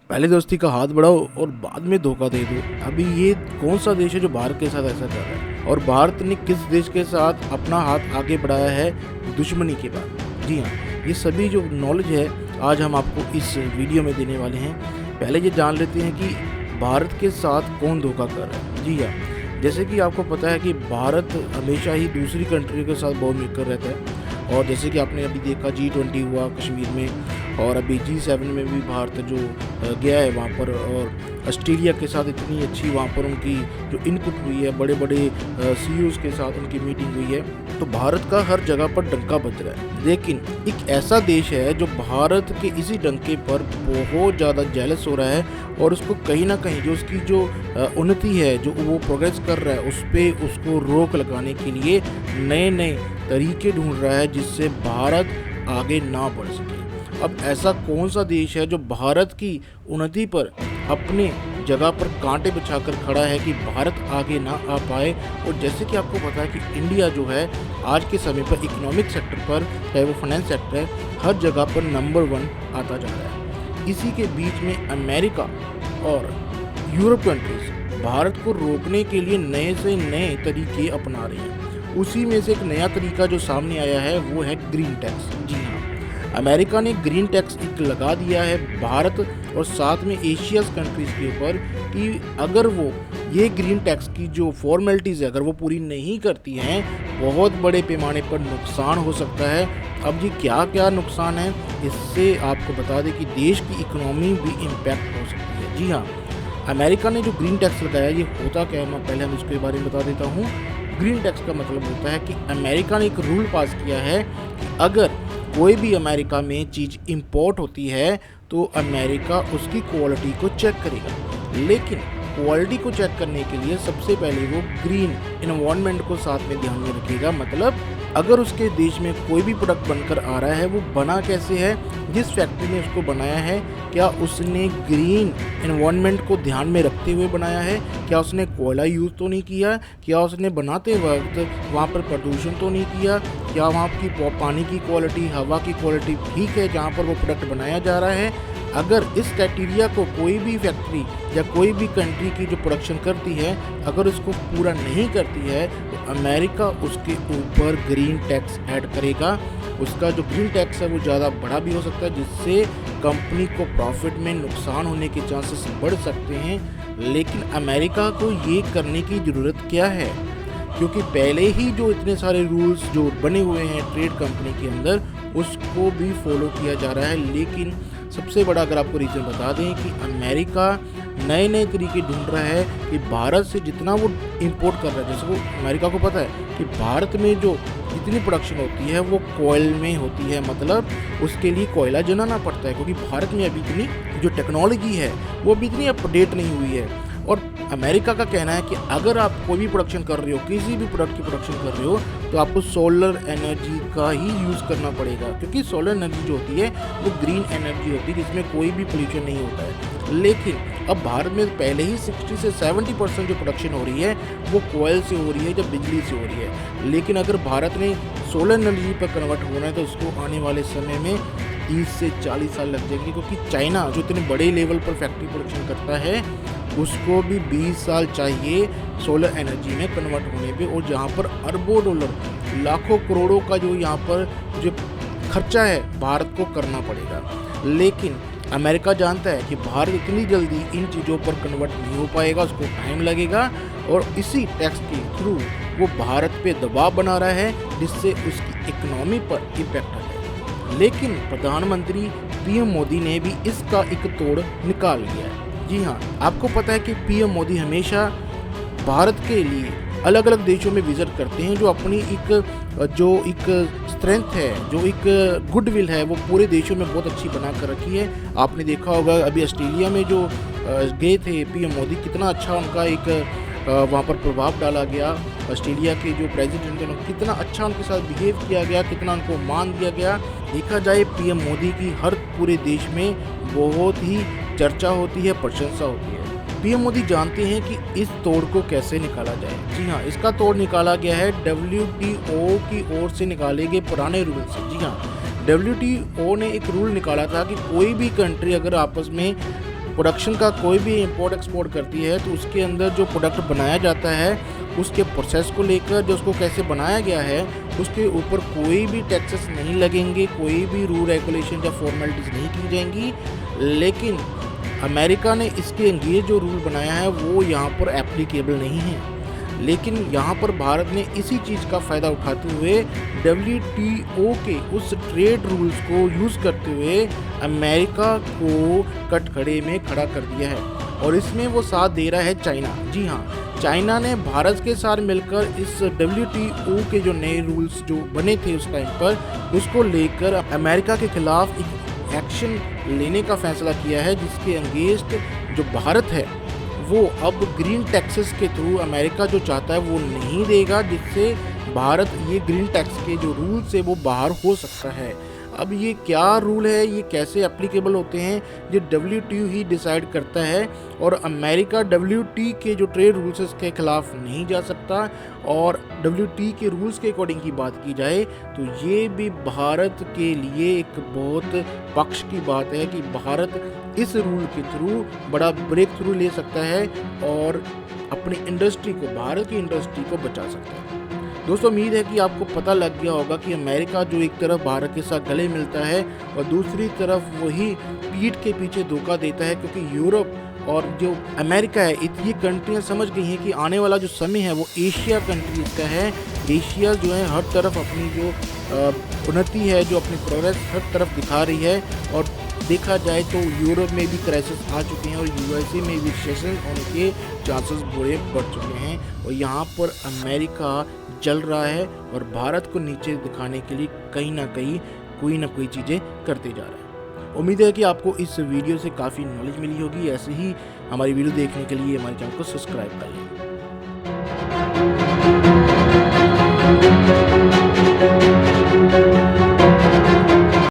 पहले दोस्ती का हाथ बढ़ाओ और बाद में धोखा दे दो। अभी ये कौन सा देश है जो भारत के साथ ऐसा कर रहा है, और भारत ने किस देश के साथ अपना हाथ आगे बढ़ाया है दुश्मनी के बाद। जी हाँ, ये सभी जो नॉलेज है आज हम आपको इस वीडियो में देने वाले हैं। पहले ये जान लेते हैं कि भारत के साथ कौन धोखा कर रहा है। जी हाँ, जैसे कि आपको पता है कि भारत हमेशा ही दूसरी कंट्री के साथ बहुत मिलकर रहता है, और जैसे कि आपने अभी देखा G20 हुआ कश्मीर में, और अभी G7 में भी भारत जो गया है वहाँ पर, और ऑस्ट्रेलिया के साथ इतनी अच्छी वहाँ पर उनकी जो इनपुट हुई है, बड़े बड़े CEOs के साथ उनकी मीटिंग हुई है। तो भारत का हर जगह पर डंका बज रहा है, लेकिन एक ऐसा देश है जो भारत के इसी डंके पर बहुत ज़्यादा जेलस हो रहा है, और उसको कहीं ना कहीं जो उसकी जो उन्नति है, जो वो प्रोग्रेस कर रहा है, उस पर उसको रोक लगाने के लिए नए नए तरीके ढूंढ रहा है जिससे भारत आगे ना बढ़ सके। अब ऐसा कौन सा देश है जो भारत की उन्नति पर अपने जगह पर कांटे बिछाकर खड़ा है कि भारत आगे ना आ पाए। और जैसे कि आपको पता है कि इंडिया जो है आज के समय पर इकोनॉमिक सेक्टर पर, चाहे वो फाइनेंस सेक्टर है, हर जगह पर नंबर 1 आता जा रहा है। इसी के बीच में अमेरिका और यूरोप कंट्रीज भारत को रोकने के लिए नए से नए तरीके अपना रही हैं। उसी में से एक नया तरीका जो सामने आया है वो है ग्रीन टैक्स। जी हाँ, अमेरिका ने ग्रीन टैक्स एक लगा दिया है भारत और साथ में एशियाज कंट्रीज़ के ऊपर कि अगर वो ये ग्रीन टैक्स की जो फॉर्मेलिटीज़ है अगर वो पूरी नहीं करती हैं, बहुत बड़े पैमाने पर नुकसान हो सकता है। अब जी क्या क्या नुकसान है, इससे आपको बता दें कि देश की इकोनॉमी भी इम्पैक्ट हो सकती है। जी हाँ, अमेरिका ने जो ग्रीन टैक्स लगाया ये होता क्या है, मैं पहले हम इसके बारे में बता देता हूँ। ग्रीन टैक्स का मतलब होता है कि अमेरिका ने एक रूल पास किया है कि अगर कोई भी अमेरिका में चीज़ इंपोर्ट होती है तो अमेरिका उसकी क्वालिटी को चेक करेगा, लेकिन क्वालिटी को चेक करने के लिए सबसे पहले वो ग्रीन एनवायरनमेंट को साथ में ध्यान में रखेगा। मतलब अगर उसके देश में कोई भी प्रोडक्ट बनकर आ रहा है वो बना कैसे है, जिस फैक्ट्री ने उसको बनाया है, क्या उसने ग्रीन एनवायरनमेंट को ध्यान में रखते हुए बनाया है, क्या उसने कोयला यूज़ तो नहीं किया, क्या उसने बनाते वक्त वहाँ पर प्रदूषण तो नहीं किया, क्या वहाँ की पानी की क्वालिटी, हवा की क्वालिटी ठीक है जहाँ पर वो प्रोडक्ट बनाया जा रहा है। अगर इस क्राइटेरिया को कोई भी फैक्ट्री या कोई भी कंट्री की जो प्रोडक्शन करती है अगर उसको पूरा नहीं करती है तो अमेरिका उसके ऊपर ग्रीन टैक्स ऐड करेगा। उसका जो ग्रीन टैक्स है वो ज़्यादा बड़ा भी हो सकता है, जिससे कंपनी को प्रॉफिट में नुकसान होने के चांसेस बढ़ सकते हैं। लेकिन अमेरिका को ये करने की ज़रूरत क्या है, क्योंकि पहले ही जो इतने सारे रूल्स जो बने हुए हैं ट्रेड कंपनी के अंदर उसको भी फॉलो किया जा रहा है। लेकिन सबसे बड़ा अगर आपको रीज़न बता दें कि अमेरिका नए नए तरीके ढूंढ रहा है कि भारत से जितना वो इंपोर्ट कर रहा है, जैसे वो अमेरिका को पता है कि भारत में जो जितनी प्रोडक्शन होती है वो कोयल में होती है, मतलब उसके लिए कोयला जलाना पड़ता है, क्योंकि भारत में अभी इतनी जो टेक्नोलॉजी है वो अभी इतनी अपडेट नहीं हुई है। और अमेरिका का कहना है कि अगर आप कोई भी प्रोडक्शन कर रहे हो, किसी भी प्रोडक्ट की प्रोडक्शन कर रहे हो, तो आपको सोलर एनर्जी का ही यूज़ करना पड़ेगा, क्योंकि सोलर एनर्जी जो होती है वो ग्रीन एनर्जी होती है जिसमें कोई भी पोल्यूशन नहीं होता है। लेकिन अब भारत में पहले ही 60 से 70% जो प्रोडक्शन हो रही है वो कोयल से हो रही है, जब बिजली से हो रही है। लेकिन अगर भारत ने सोलर एनर्जी पर कन्वर्ट होना है तो उसको आने वाले समय में 30 से 40 साल लग जाएंगे, क्योंकि चाइना जो इतने बड़े लेवल पर फैक्ट्री प्रोडक्शन करता है उसको भी 20 साल चाहिए सोलर एनर्जी में कन्वर्ट होने पे, और जहाँ पर अरबों डॉलर, लाखों करोड़ों का जो यहाँ पर जो खर्चा है भारत को करना पड़ेगा। लेकिन अमेरिका जानता है कि भारत इतनी जल्दी इन चीज़ों पर कन्वर्ट नहीं हो पाएगा, उसको टाइम लगेगा, और इसी टैक्स के थ्रू वो भारत पे दबाव बना रहा है जिससे उसकी इकोनॉमी पर इम्पैक्ट आ जाए। लेकिन प्रधानमंत्री PM मोदी ने भी इसका एक तोड़ निकाल लिया है। जी हाँ, आपको पता है कि PM मोदी हमेशा भारत के लिए अलग अलग देशों में विजिट करते हैं, जो अपनी एक स्ट्रेंथ है, जो एक गुडविल है वो पूरे देशों में बहुत अच्छी बना कर रखी है। आपने देखा होगा अभी ऑस्ट्रेलिया में जो गए थे PM मोदी, कितना अच्छा उनका एक वहाँ पर प्रभाव डाला गया। ऑस्ट्रेलिया के जो प्रेसिडेंट हैं कितना अच्छा उनके साथ बिहेव किया गया, कितना उनको मान दिया गया। देखा जाए PM मोदी की हर पूरे देश में बहुत ही चर्चा होती है, प्रशंसा होती है। PM मोदी जानते हैं कि इस तोड़ को कैसे निकाला जाए। जी हाँ, इसका तोड़ निकाला गया है WTO की ओर से निकाले गए पुराने रूल से। जी हाँ, WTO ने एक रूल निकाला था कि कोई भी कंट्री अगर आपस में प्रोडक्शन का कोई भी इंपोर्ट एक्सपोर्ट करती है तो उसके अंदर जो प्रोडक्ट बनाया जाता है उसके प्रोसेस को लेकर, जो उसको कैसे बनाया गया है उसके ऊपर कोई भी टैक्सेस नहीं लगेंगे, कोई भी रूल रेगुलेशन या फॉर्मेलिटीज़ नहीं की जाएंगी। लेकिन अमेरिका ने इसके लिए जो रूल बनाया है वो यहाँ पर एप्लीकेबल नहीं है। लेकिन यहाँ पर भारत ने इसी चीज़ का फ़ायदा उठाते हुए WTO के उस ट्रेड रूल्स को यूज़ करते हुए अमेरिका को कटघरे में खड़ा कर दिया है। और इसमें वो साथ दे रहा है चाइना। जी हाँ, चाइना ने भारत के साथ मिलकर इस WTO के जो नए रूल्स जो बने थे उस टाइम पर, उसको लेकर अमेरिका के खिलाफ एक एक्शन लेने का फैसला किया है, जिसके अगेंस्ट जो भारत है वो अब ग्रीन टैक्सेस के थ्रू अमेरिका जो चाहता है वो नहीं देगा, जिससे भारत ये ग्रीन टैक्स के जो रूल्स है वो बाहर हो सकता है। अब ये क्या रूल है, ये कैसे एप्लीकेबल होते हैं, ये WTO ही डिसाइड करता है। और अमेरिका WTO के जो ट्रेड रूल्स है इसके खिलाफ नहीं जा सकता। और WTO के रूल्स के अकॉर्डिंग की बात की जाए तो ये भी भारत के लिए एक बहुत पक्ष की बात है कि भारत इस रूल के थ्रू बड़ा ब्रेक थ्रू ले सकता है और अपनी इंडस्ट्री को, भारत की इंडस्ट्री को बचा सकता है। दोस्तों, उम्मीद है कि आपको पता लग गया होगा कि अमेरिका जो एक तरफ भारत के साथ गले मिलता है और दूसरी तरफ वही पीठ के पीछे धोखा देता है, क्योंकि यूरोप और जो अमेरिका है ये कंट्रियाँ समझ गई हैं कि आने वाला जो समय है वो एशिया कंट्रीज़ का है। एशिया जो है हर तरफ अपनी जो उन्नति है, जो अपनी प्रोग्रेस हर तरफ दिखा रही है। और देखा जाए तो यूरोप में भी क्राइसिस आ चुके हैं और USA में भी रिसेशन होने के चांसेस बुरे बढ़ चुके हैं। और यहाँ पर अमेरिका जल रहा है और भारत को नीचे दिखाने के लिए कहीं ना कहीं कोई ना कोई चीज़ें करते जा रहा है। उम्मीद है कि आपको इस वीडियो से काफ़ी नॉलेज मिली होगी। ऐसे ही हमारी वीडियो देखने के लिए हमारे चैनल को सब्सक्राइब कर लें।